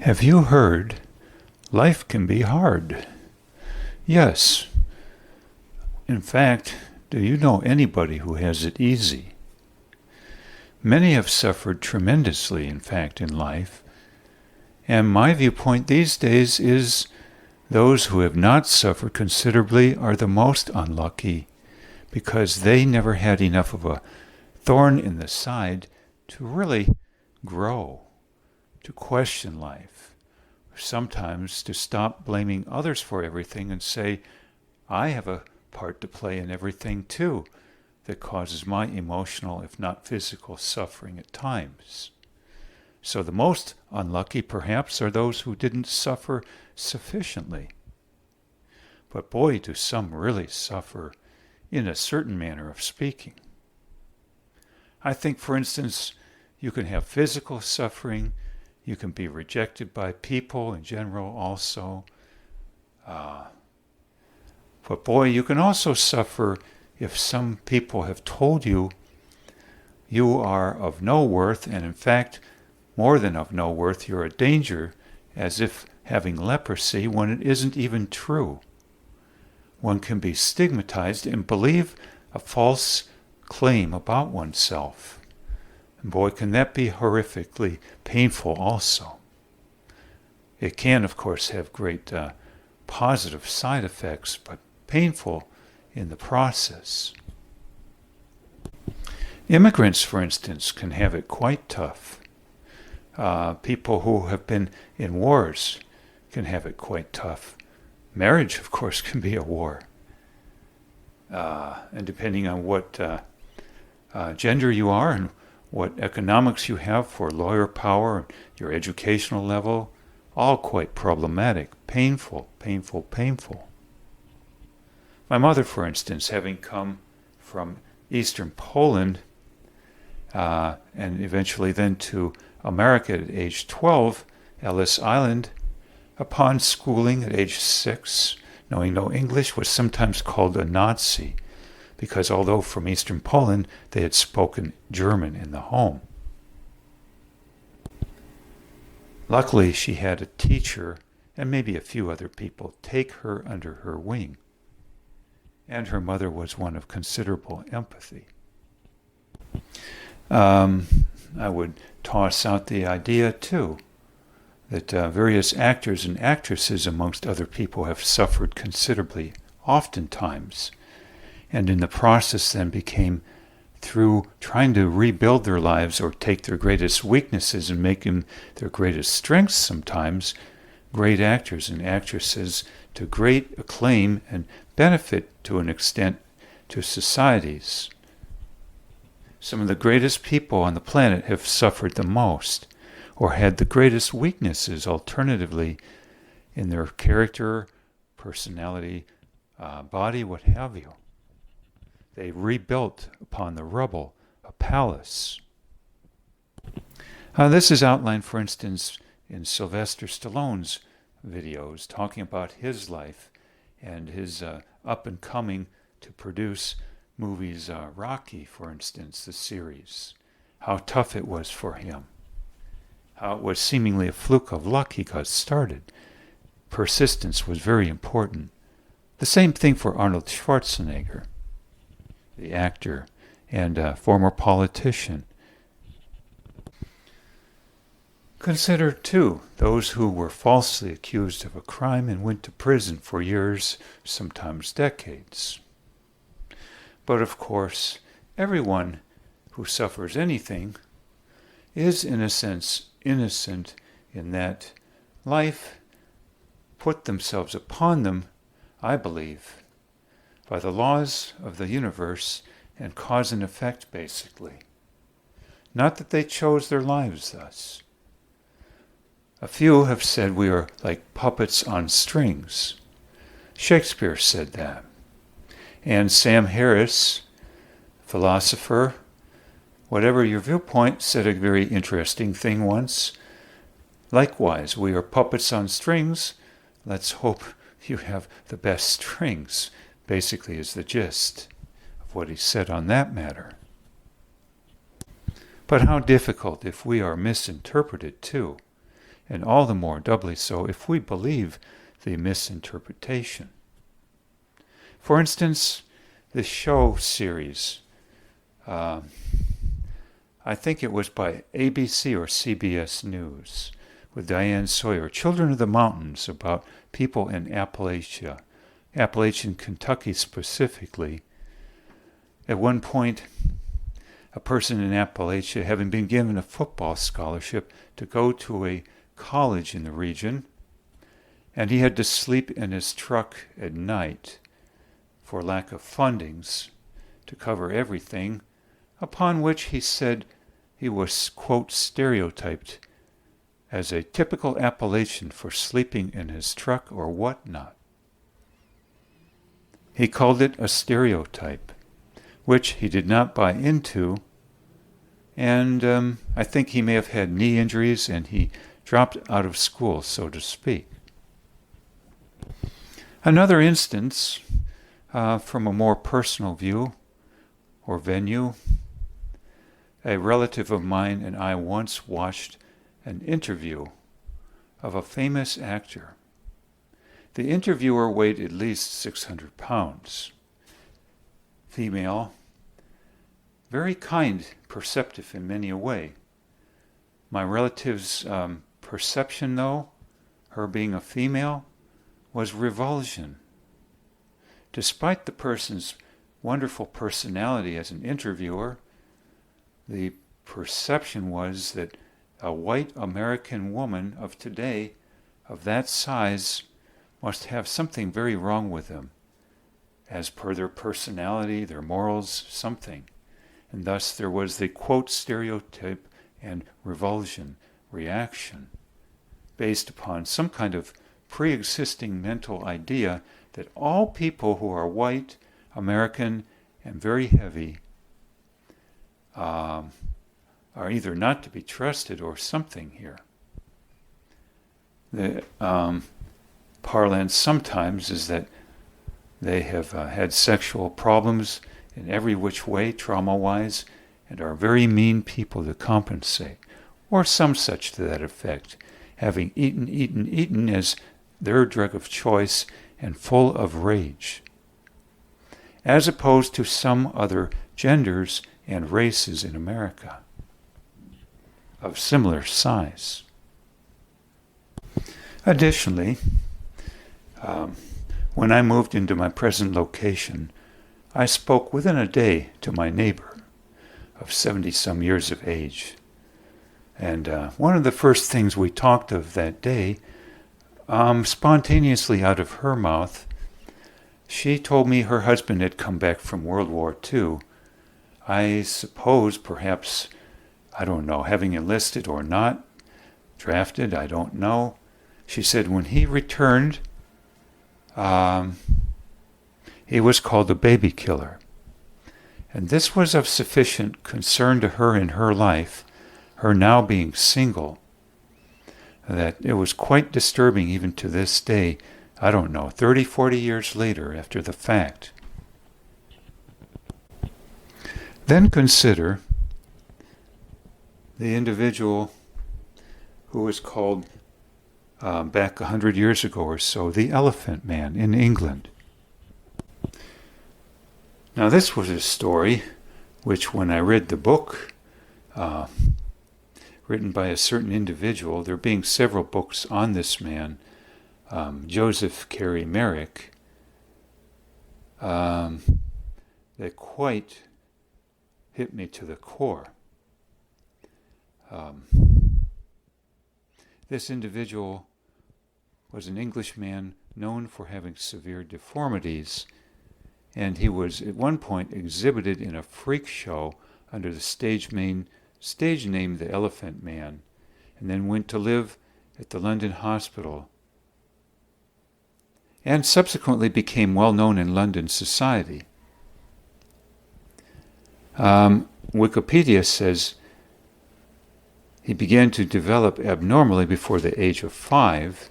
Have you heard, life can be hard? Yes. In fact, do you know anybody who has it easy? Many have suffered tremendously, in fact, in life. And my viewpoint these days is those who have not suffered considerably are the most unlucky, because they never had enough of a thorn in the side to really grow, to question life, or sometimes to stop blaming others for everything and say, I have a part to play in everything too that causes my emotional, if not physical, suffering at times. So the most unlucky, perhaps, are those who didn't suffer sufficiently. But boy, do some really suffer in a certain manner of speaking. I think, for instance, you can have physical suffering, you can be rejected by people in general also. But boy, you can also suffer if some people have told you you are of no worth, and in fact, more than of no worth, you're a danger, as if having leprosy when it isn't even true. One can be stigmatized and believe a false claim about oneself. And boy, can that be horrifically painful also. It can, of course, have great positive side effects, but painful in the process. Immigrants, for instance, can have it quite tough. People who have been in wars can have it quite tough. Marriage, of course, can be a war. And depending on what gender you are and what economics you have for lawyer power, your educational level, all quite problematic, painful. My mother, for instance, having come from Eastern Poland and eventually then to America at age 12, Ellis Island, upon schooling at age 6, knowing no English, was sometimes called a Nazi, because although from Eastern Poland, they had spoken German in the home. Luckily, she had a teacher and maybe a few other people take her under her wing. And her mother was one of considerable empathy. I would toss out the idea, too, that various actors and actresses, amongst other people, have suffered considerably, oftentimes, and in the process then became, through trying to rebuild their lives or take their greatest weaknesses and make them their greatest strengths sometimes, great actors and actresses to great acclaim and benefit to an extent to societies. Some of the greatest people on the planet have suffered the most, or had the greatest weaknesses alternatively in their character, personality, body, what have you. They rebuilt upon the rubble a palace. This is outlined, for instance, in Sylvester Stallone's videos, talking about his life and his up and coming to produce movies, Rocky, for instance, the series. How tough it was for him. How it was seemingly a fluke of luck he got started. Persistence was very important. The same thing for Arnold Schwarzenegger, the actor and former politician. Consider, too, those who were falsely accused of a crime and went to prison for years, sometimes decades. But of course, everyone who suffers anything is, in a sense, innocent in that life put themselves upon them, I believe, by the laws of the universe and cause and effect, basically. Not that they chose their lives thus. A few have said we are like puppets on strings. Shakespeare said that. And Sam Harris, philosopher, whatever your viewpoint, said a very interesting thing once. Likewise, we are puppets on strings. Let's hope you have the best strings, basically is the gist of what he said on that matter. But how difficult if we are misinterpreted too, and all the more doubly so if we believe the misinterpretation. For instance, the show series, I think it was by ABC or CBS News, with Diane Sawyer, Children of the Mountains, about people in Appalachia, Appalachian Kentucky specifically. At one point, a person in Appalachia, having been given a football scholarship to go to a college in the region, and he had to sleep in his truck at night for lack of fundings to cover everything, upon which he said he was, quote, stereotyped as a typical Appalachian for sleeping in his truck or whatnot. He called it a stereotype, which he did not buy into, and I think he may have had knee injuries and he dropped out of school, so to speak. Another instance, from a more personal view or venue, a relative of mine and I once watched an interview of a famous actor. The interviewer weighed at least 600 pounds. Female, very kind, perceptive in many a way. My relative's perception, though, her being a female, was revulsion. Despite the person's wonderful personality as an interviewer, the perception was that a white American woman of today, of that size, must have something very wrong with them, as per their personality, their morals, something. And thus there was the, quote, stereotype and revulsion reaction, based upon some kind of pre-existing mental idea that all people who are white, American, and very heavy are either not to be trusted or something here. The parlance sometimes is that they have had sexual problems in every which way, trauma-wise, and are very mean people to compensate, or some such to that effect, having eaten as their drug of choice and full of rage, as opposed to some other genders and races in America of similar size. Additionally, when I moved into my present location, I spoke within a day to my neighbor of 70-some years of age. And one of the first things we talked of that day, spontaneously out of her mouth, she told me her husband had come back from World War II. I suppose perhaps, I don't know, having enlisted or not, drafted, I don't know. She said when he returned, he was called a baby killer. And this was of sufficient concern to her in her life, her now being single, that it was quite disturbing even to this day, I don't know, 30, 40 years later after the fact. Then consider the individual who was called back 100 years ago or so, the Elephant Man in England. Now this was a story which, when I read the book written by a certain individual, there being several books on this man, Joseph Carey Merrick, that quite hit me to the core. This individual was an Englishman known for having severe deformities, and he was at one point exhibited in a freak show under the stage name The Elephant Man, and then went to live at the London Hospital, and subsequently became well known in London society. Wikipedia says he began to develop abnormally before the age of 5.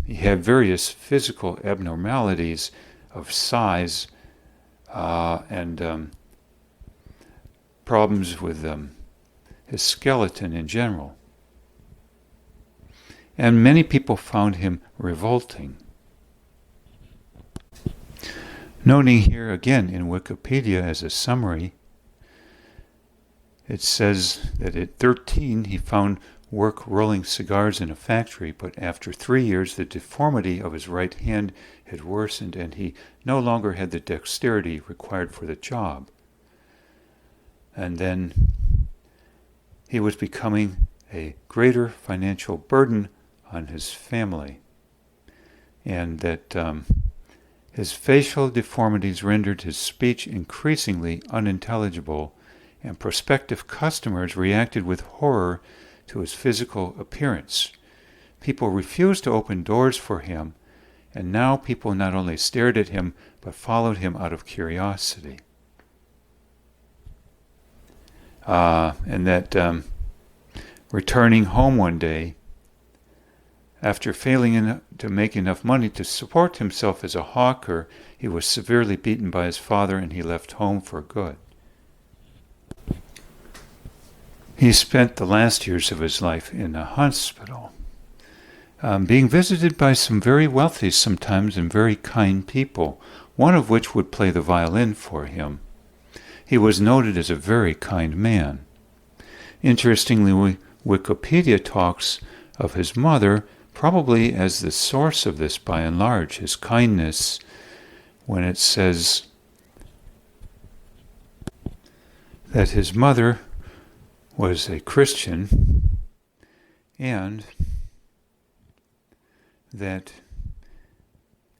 He had various physical abnormalities of size and problems with his skeleton in general. And many people found him revolting. Noting here again in Wikipedia as a summary, it says that at 13 he found work rolling cigars in a factory, but after 3 years the deformity of his right hand had worsened and he no longer had the dexterity required for the job. And then he was becoming a greater financial burden on his family, and that his facial deformities rendered his speech increasingly unintelligible, and prospective customers reacted with horror to his physical appearance. People refused to open doors for him, and now people not only stared at him, but followed him out of curiosity. And that returning home one day, after failing to make enough money to support himself as a hawker, he was severely beaten by his father and he left home for good. He spent the last years of his life in a hospital, being visited by some very wealthy sometimes and very kind people, one of which would play the violin for him. He was noted as a very kind man. Interestingly, Wikipedia talks of his mother probably as the source of this by and large, his kindness, when it says that his mother was a Christian and that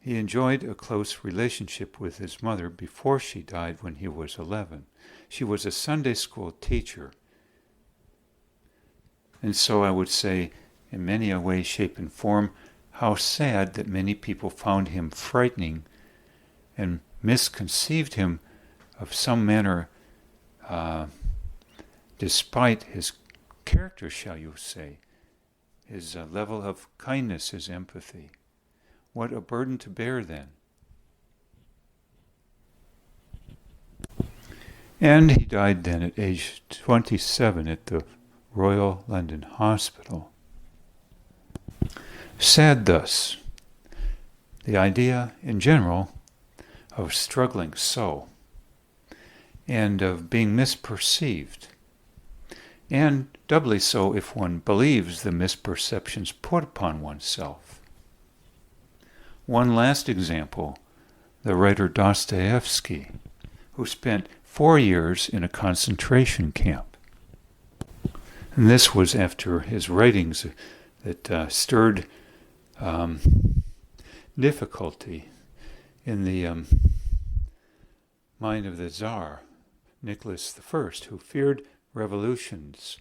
he enjoyed a close relationship with his mother before she died when he was 11. She was a Sunday school teacher. And so I would say, in many a way, shape, and form, how sad that many people found him frightening and misconceived him of some manner, despite his character, shall you say, his level of kindness, his empathy. What a burden to bear then. And he died then at age 27 at the Royal London Hospital. Sad thus, the idea in general of struggling so, and of being misperceived, and doubly so if one believes the misperceptions put upon oneself. One last example, the writer Dostoevsky, who spent 4 years in a concentration camp. And this was after his writings that stirred difficulty in the mind of the Tsar, Nicholas I, who feared revolutions.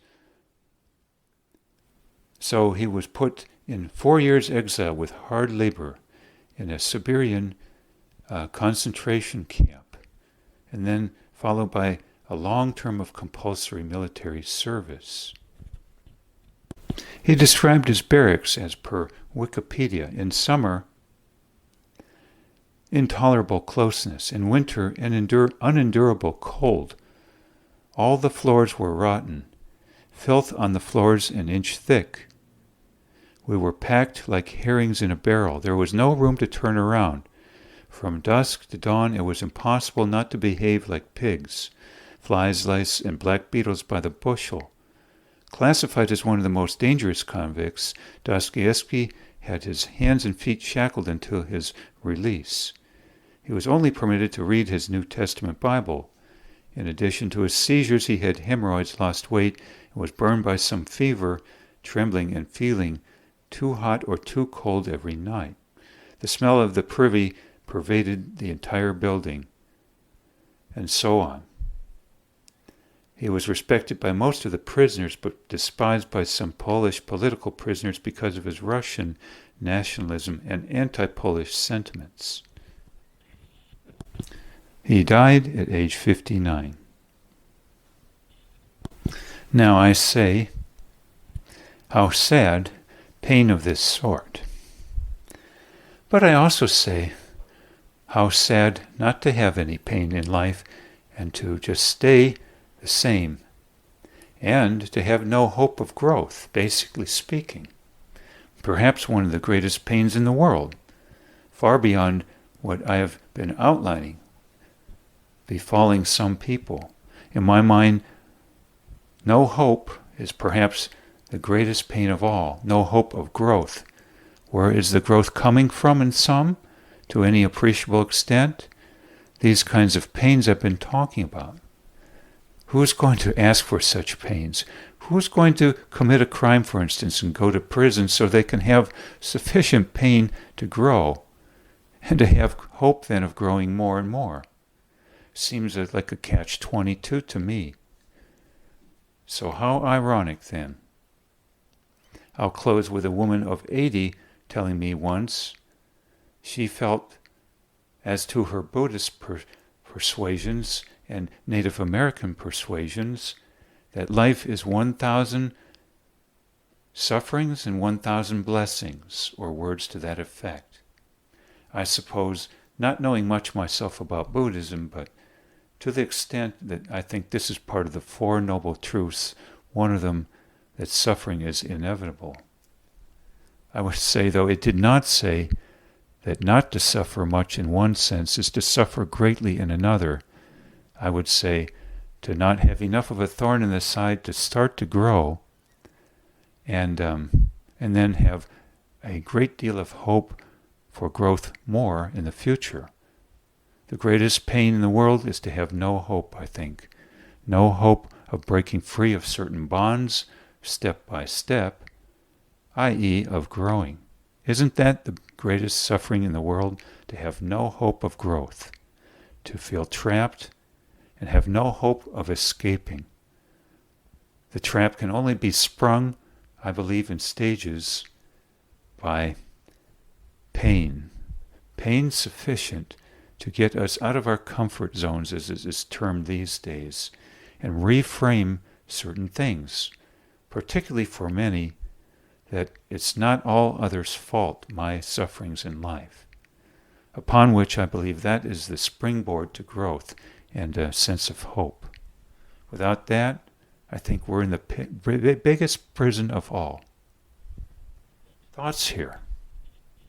So he was put in 4 years' exile with hard labor in a Siberian concentration camp, and then followed by a long term of compulsory military service. He described his barracks as per Wikipedia: in summer, intolerable closeness; in winter, an unendurable cold. All the floors were rotten, filth on the floors an inch thick. We were packed like herrings in a barrel. There was no room to turn around. From dusk to dawn it was impossible not to behave like pigs. Flies, lice, and black beetles by the bushel. Classified as one of the most dangerous convicts, Dostoevsky had his hands and feet shackled until his release. He was only permitted to read his New Testament Bible. In addition to his seizures, he had hemorrhoids, lost weight, and was burned by some fever, trembling and feeling too hot or too cold every night. The smell of the privy pervaded the entire building, and so on. He was respected by most of the prisoners, but despised by some Polish political prisoners because of his Russian nationalism and anti-Polish sentiments. He died at age 59. Now I say, how sad pain of this sort. But I also say, how sad not to have any pain in life and to just stay the same and to have no hope of growth, basically speaking. Perhaps one of the greatest pains in the world, far beyond what I have been outlining, befalling some people. In my mind, no hope is perhaps the greatest pain of all, no hope of growth. Where is the growth coming from in some, to any appreciable extent? These kinds of pains I've been talking about. Who's going to ask for such pains? Who's going to commit a crime, for instance, and go to prison so they can have sufficient pain to grow and to have hope then of growing more and more? Seems like a catch-22 to me. So how ironic then. I'll close with a woman of 80 telling me once she felt, as to her Buddhist persuasions and Native American persuasions, that life is 1,000 sufferings and 1,000 blessings, or words to that effect. I suppose, not knowing much myself about Buddhism, but to the extent that I think this is part of the Four Noble Truths, one of them, that suffering is inevitable. I would say, though, it did not say that not to suffer much in one sense is to suffer greatly in another. I would say to not have enough of a thorn in the side to start to grow, and then have a great deal of hope for growth more in the future. The greatest pain in the world is to have no hope, I think. No hope of breaking free of certain bonds, step by step, i.e. of growing. Isn't that the greatest suffering in the world? To have no hope of growth, to feel trapped and have no hope of escaping. The trap can only be sprung, I believe, in stages by pain. Pain sufficient to get us out of our comfort zones, as it is termed these days, and reframe certain things, particularly for many, that it's not all others' fault, my sufferings in life, upon which I believe that is the springboard to growth and a sense of hope. Without that, I think we're in the biggest prison of all. Thoughts here?